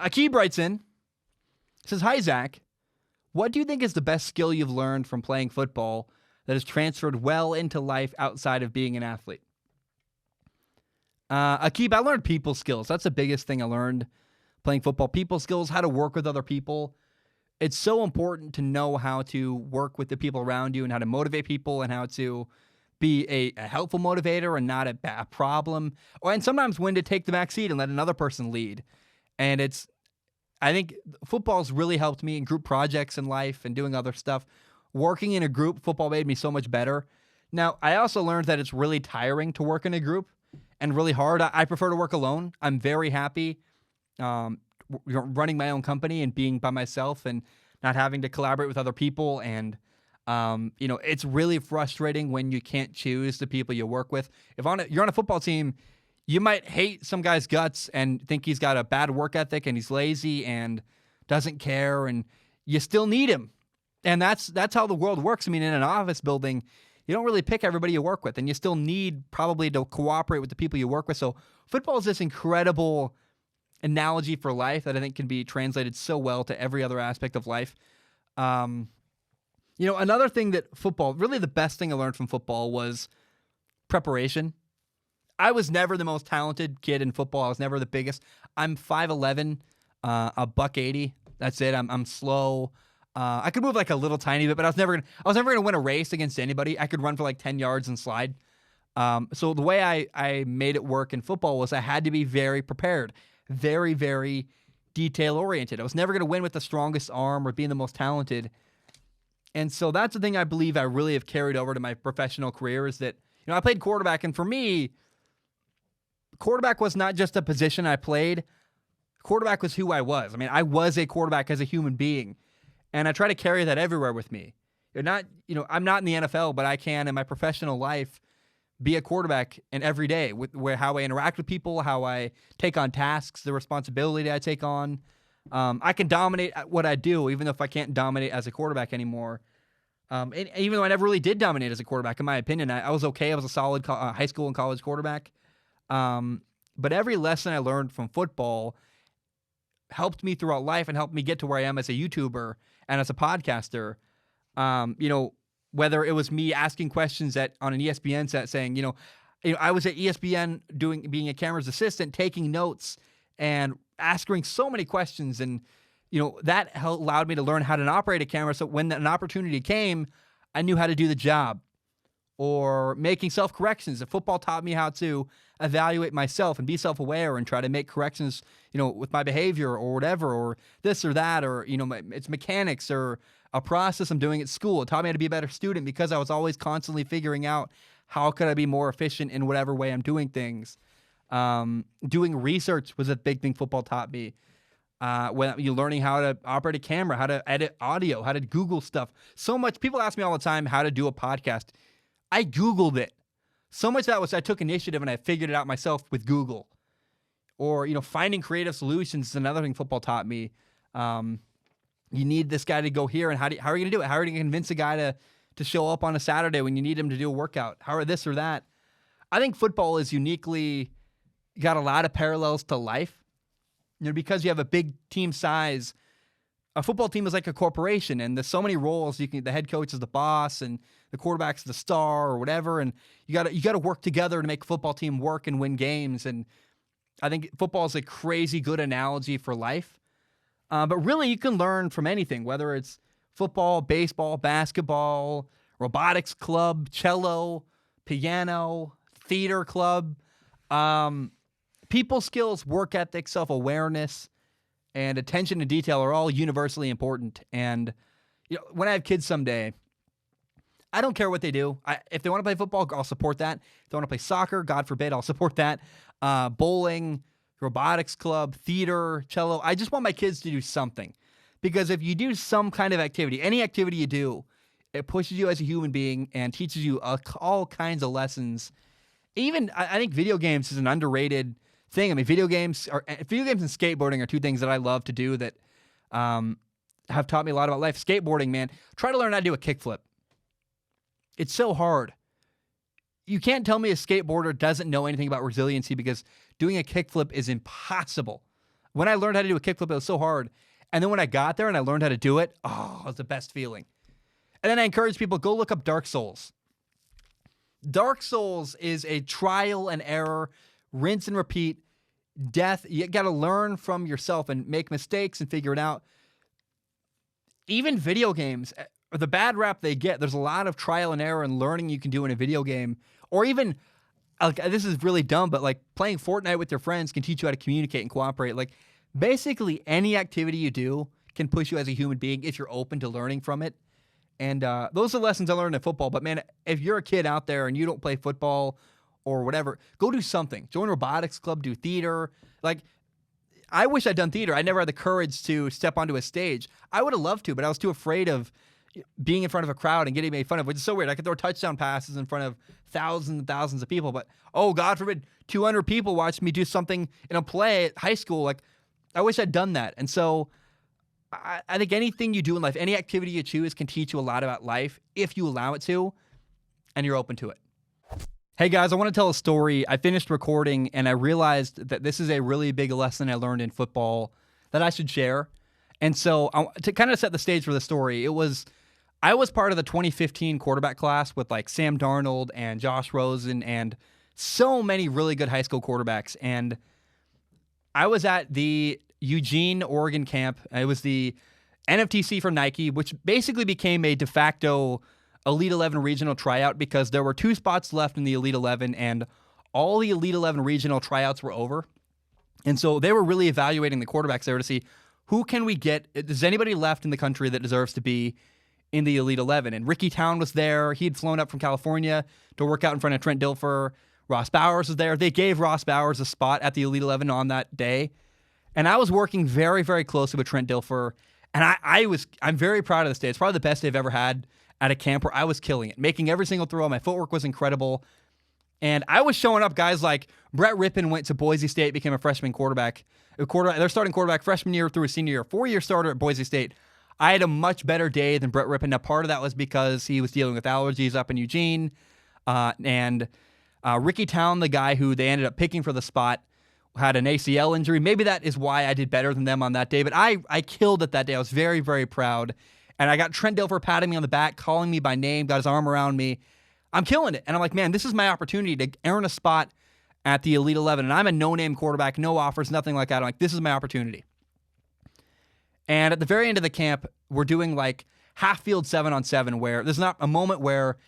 Akib writes in, says, "Hi, Zach. What do you think is the best skill you've learned from playing football that has transferred well into life outside of being an athlete?" Akib, I learned people skills. That's the biggest thing I learned playing football. People skills, how to work with other people. It's so important to know how to work with the people around you and how to motivate people and how to be a helpful motivator and not a problem. And sometimes when to take the back seat and let another person lead. And I think football's really helped me in group projects in life and doing other stuff. Working in a group, football made me so much better. Now, I also learned that it's really tiring to work in a group and really hard. I prefer to work alone. I'm very happy running my own company and being by myself and not having to collaborate with other people. And, it's really frustrating when you can't choose the people you work with. If you're on a football team, you might hate some guy's guts and think he's got a bad work ethic and he's lazy and doesn't care, and you still need him. And that's how the world works. I mean, in an office building, you don't really pick everybody you work with, and you still need probably to cooperate with the people you work with. So football is this incredible analogy for life that I think can be translated so well to every other aspect of life. Another thing that football, really the best thing I learned from football was preparation. I was never the most talented kid in football. I was never the biggest. I'm 5'11", a $180. That's it. I'm slow. I could move like a little tiny bit, but I was never gonna win a race against anybody. I could run for like 10 yards and slide. So the way I made it work in football was I had to be very prepared, very, very detail oriented. I was never gonna win with the strongest arm or being the most talented. And so that's the thing I believe I really have carried over to my professional career is that, I played quarterback, and for me, quarterback was not just a position I played. Quarterback was who I was. I mean, I was a quarterback as a human being, and I try to carry that everywhere with me. I'm not in the NFL, but I can in my professional life be a quarterback in every day with how I interact with people, how I take on tasks, the responsibility I take on. I can dominate at what I do, even if I can't dominate as a quarterback anymore. And even though I never really did dominate as a quarterback, in my opinion, I was okay. I was a solid high school and college quarterback. But every lesson I learned from football helped me throughout life and helped me get to where I am as a YouTuber and as a podcaster. Whether it was me asking questions on an ESPN set saying, I was at ESPN being a camera's assistant, taking notes and asking so many questions. And, that allowed me to learn how to operate a camera. So when an opportunity came, I knew how to do the job. Or making self-corrections. Football taught me how to evaluate myself and be self-aware and try to make corrections, with my behavior or whatever, or this or that, or, it's mechanics or a process I'm doing at school. It taught me how to be a better student because I was always constantly figuring out how could I be more efficient in whatever way I'm doing things. Doing research was a big thing football taught me. When you're learning how to operate a camera, how to edit audio, how to Google stuff. So much. People ask me all the time how to do a podcast. I Googled it. So much of that was I took initiative and I figured it out myself with Google. Or, finding creative solutions is another thing football taught me. You need this guy to go here, and how are you going to do it? How are you going to convince a guy to show up on a Saturday when you need him to do a workout? How are this or that? I think football is uniquely got a lot of parallels to life. Because you have a big team size, a football team is like a corporation, and there's so many roles. The head coach is the boss, and the quarterback's the star, or whatever. And you got to work together to make a football team work and win games. And I think football is a crazy good analogy for life. But really, you can learn from anything, whether it's football, baseball, basketball, robotics club, cello, piano, theater club. People skills, work ethic, self-awareness, and attention to detail are all universally important. And when I have kids someday, I don't care what they do. If they want to play football, I'll support that. If they want to play soccer, God forbid, I'll support that. Bowling, robotics club, theater, cello. I just want my kids to do something. Because if you do some kind of activity, any activity you do, it pushes you as a human being and teaches you all kinds of lessons. Even, I think video games is an underrated thing. I mean, video games and skateboarding are two things that I love to do that have taught me a lot about life. Skateboarding, man, try to learn how to do a kickflip. It's so hard. You can't tell me a skateboarder doesn't know anything about resiliency because doing a kickflip is impossible. When I learned how to do a kickflip, it was so hard. And then when I got there and I learned how to do it, oh, it was the best feeling. And then I encourage people, go look up Dark Souls. Dark Souls is a trial and error, rinse and repeat, death. You got to learn from yourself and make mistakes and figure it out. Even video games, the bad rap they get, there's a lot of trial and error and learning you can do in a video game. Or even, this is really dumb, but like playing Fortnite with your friends can teach you how to communicate and cooperate. Like basically any activity you do can push you as a human being if you're open to learning from it. And those are lessons I learned in football. But man, if you're a kid out there and you don't play football or whatever, go do something. Join a robotics club, do theater. Like, I wish I'd done theater. I never had the courage to step onto a stage. I would have loved to, but I was too afraid of being in front of a crowd and getting made fun of, which is so weird. I could throw touchdown passes in front of thousands and thousands of people, but oh, God forbid, 200 people watched me do something in a play at high school. Like, I wish I'd done that. And so I think anything you do in life, any activity you choose can teach you a lot about life if you allow it to and you're open to it. Hey guys, I want to tell a story. I finished recording and I realized that this is a really big lesson I learned in football that I should share. And so to kind of set the stage for the story, I was part of the 2015 quarterback class with like Sam Darnold and Josh Rosen and so many really good high school quarterbacks. And I was at the Eugene, Oregon camp. It was the NFTC for Nike, which basically became a de facto Elite 11 regional tryout because there were 2 spots left in the Elite 11 and all the Elite 11 regional tryouts were over. And so they were really evaluating the quarterbacks there to see who can we get. Is anybody left in the country that deserves to be in the Elite 11? And Ricky Town was there. He had flown up from California to work out in front of Trent Dilfer. Ross Bowers was there. They gave Ross Bowers a spot at the Elite 11 on that day. And I was working very, very closely with Trent Dilfer. And I'm very proud of this day. It's probably the best day I've ever had at a camp where I was killing it, making every single throw. My footwork was incredible. And I was showing up guys like Brett Rippon went to Boise State, became a freshman quarterback. Their starting quarterback freshman year through his senior year, 4-year starter at Boise State. I had a much better day than Brett Rippon. Now, part of that was because he was dealing with allergies up in Eugene. And Ricky Town, the guy who they ended up picking for the spot, had an ACL injury. Maybe that is why I did better than them on that day. But I killed it that day. I was very, very proud. And I got Trent Dilfer patting me on the back, calling me by name, got his arm around me. I'm killing it. And I'm like, man, this is my opportunity to earn a spot at the Elite 11. And I'm a no-name quarterback, no offers, nothing like that. I'm like, this is my opportunity. And at the very end of the camp, we're doing like half-field 7-on-7 where there's not a moment where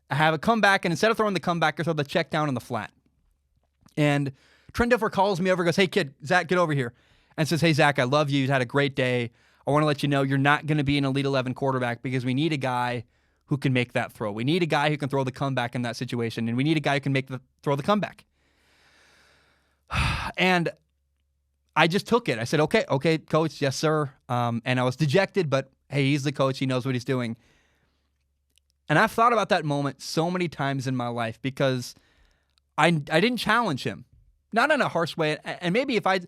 I have a comeback, and instead of throwing the comeback, I throw the check down in the flat. And Trent Dilfer calls me over and goes, hey, kid, Zach, get over here. And says, hey, Zach, I love you. You've had a great day. I want to let you know you're not going to be an Elite 11 quarterback because we need a guy who can make that throw. We need a guy who can throw the comeback in that situation, and we need a guy who can throw the comeback. And I just took it. I said, okay, coach, yes, sir. And I was dejected, but hey, he's the coach. He knows what he's doing. And I've thought about that moment so many times in my life because I didn't challenge him. Not in a harsh way. And maybe if I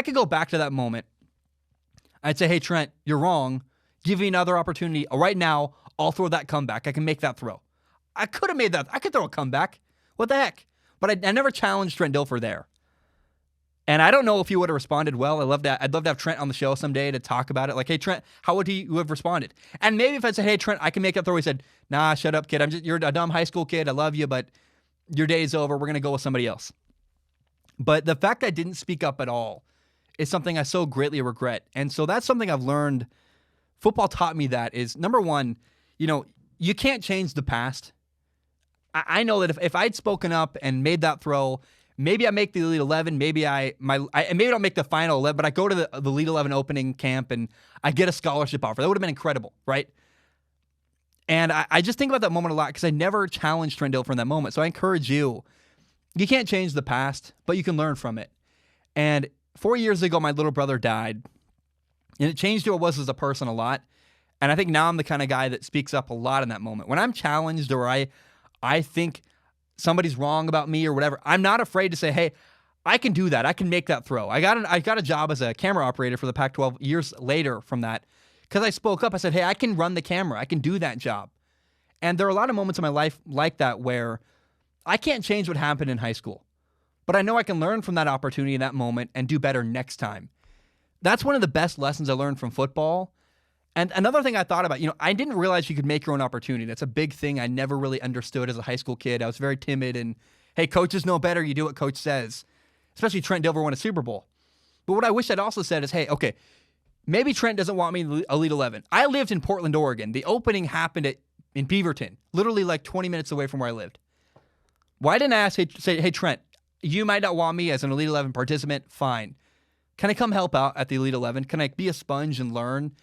could go back to that moment, I'd say, hey, Trent, you're wrong. Give me another opportunity. Right now, I'll throw that comeback. I can make that throw. I could have made that. I could throw a comeback. What the heck? But I never challenged Trent Dilfer there. And I don't know if he would have responded well. I'd love to have Trent on the show someday to talk about it. Like, hey, Trent, how would he have responded? And maybe if I'd said, hey, Trent, I can make that throw. He said, nah, shut up, kid. You're a dumb high school kid. I love you, but your day's over. We're going to go with somebody else. But the fact I didn't speak up at all is something I so greatly regret. And so that's something I've learned. Football taught me that is, number one, you can't change the past. I know that if I'd spoken up and made that throw, maybe I make the Elite 11, maybe I don't make the final 11, but I go to the Elite 11 opening camp and I get a scholarship offer. That would have been incredible, right? And I just think about that moment a lot because I never challenged Trent Dilfer in that moment. So I encourage you can't change the past, but you can learn from it. And 4 years ago, my little brother died, and it changed who I was as a person a lot. And I think now I'm the kind of guy that speaks up a lot in that moment. When I'm challenged or I think somebody's wrong about me or whatever, I'm not afraid to say, hey, I can do that. I can make that throw. I got a job as a camera operator for the Pac-12 years later from that because I spoke up. I said, hey, I can run the camera. I can do that job. And there are a lot of moments in my life like that where I can't change what happened in high school, but I know I can learn from that opportunity in that moment and do better next time. That's one of the best lessons I learned from football. And another thing I thought about, I didn't realize you could make your own opportunity. That's a big thing I never really understood as a high school kid. I was very timid and, hey, coaches know better. You do what coach says. Especially Trent Dilfer won a Super Bowl. But what I wish I'd also said is, hey, okay, maybe Trent doesn't want me in the Elite 11. I lived in Portland, Oregon. The opening happened in Beaverton, literally like 20 minutes away from where I lived. Why didn't I say, hey, Trent, you might not want me as an Elite 11 participant. Fine. Can I come help out at the Elite 11? Can I be a sponge and learn?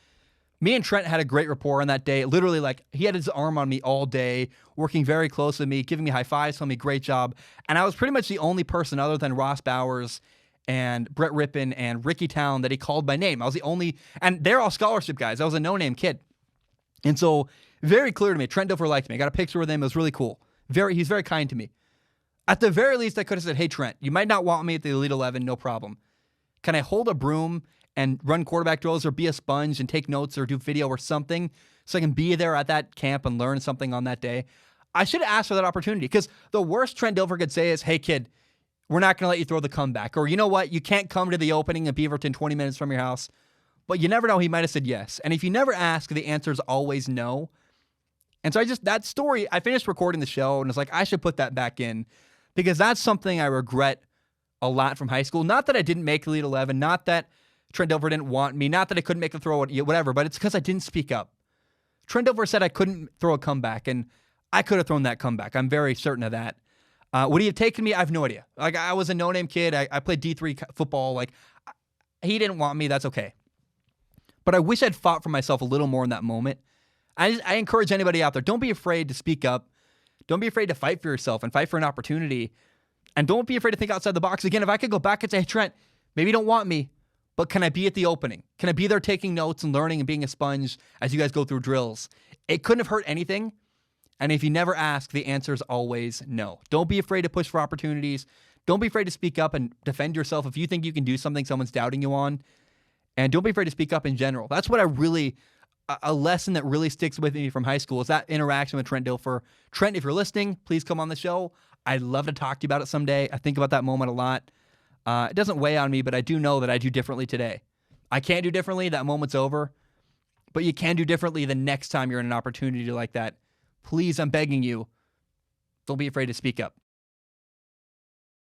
Me and Trent had a great rapport on that day. Literally, like, he had his arm on me all day, working very close with me, giving me high fives, telling me great job. And I was pretty much the only person other than Ross Bowers and Brett Rippon and Ricky Town that he called by name. I was the only, and they're all scholarship guys. I was a no-name kid. And so, very clear to me, Trent Dilfer liked me. I got a picture with him. It was really cool. He's very kind to me. At the very least, I could have said, hey, Trent, you might not want me at the Elite 11, no problem. Can I hold a broom and run quarterback drills or be a sponge and take notes or do video or something so I can be there at that camp and learn something on that day? I should have asked for that opportunity, because the worst Trent Dilfer could say is, hey, kid, we're not going to let you throw the comeback. Or, you know what, you can't come to the opening in Beaverton 20 minutes from your house. But you never know, he might have said yes. And if you never ask, the answer is always no. And so that story, I finished recording the show and was like, I should put that back in, because that's something I regret a lot from high school. Not that I didn't make Elite 11, not that Trent Dilfer didn't want me, not that I couldn't make the throw, whatever, but it's because I didn't speak up. Trent Dilfer said I couldn't throw a comeback, and I could have thrown that comeback. I'm very certain of that. Would he have taken me? I have no idea. Like, I was a no-name kid. I played D3 football. Like, he didn't want me. That's okay. But I wish I'd fought for myself a little more in that moment. I encourage anybody out there, don't be afraid to speak up. Don't be afraid to fight for yourself and fight for an opportunity. And don't be afraid to think outside the box. Again, if I could go back and say, hey, Trent, maybe you don't want me, but can I be at the opening? Can I be there taking notes and learning and being a sponge as you guys go through drills? It couldn't have hurt anything. And if you never ask, the answer is always no. Don't be afraid to push for opportunities. Don't be afraid to speak up and defend yourself if you think you can do something someone's doubting you on. And don't be afraid to speak up in general. That's what a lesson that really sticks with me from high school is that interaction with Trent Dilfer. Trent, if you're listening, please come on the show. I'd love to talk to you about it someday. I think about that moment a lot. It doesn't weigh on me, but I do know that I do differently today. I can't do differently. That moment's over. But you can do differently the next time you're in an opportunity like that. Please, I'm begging you, don't be afraid to speak up.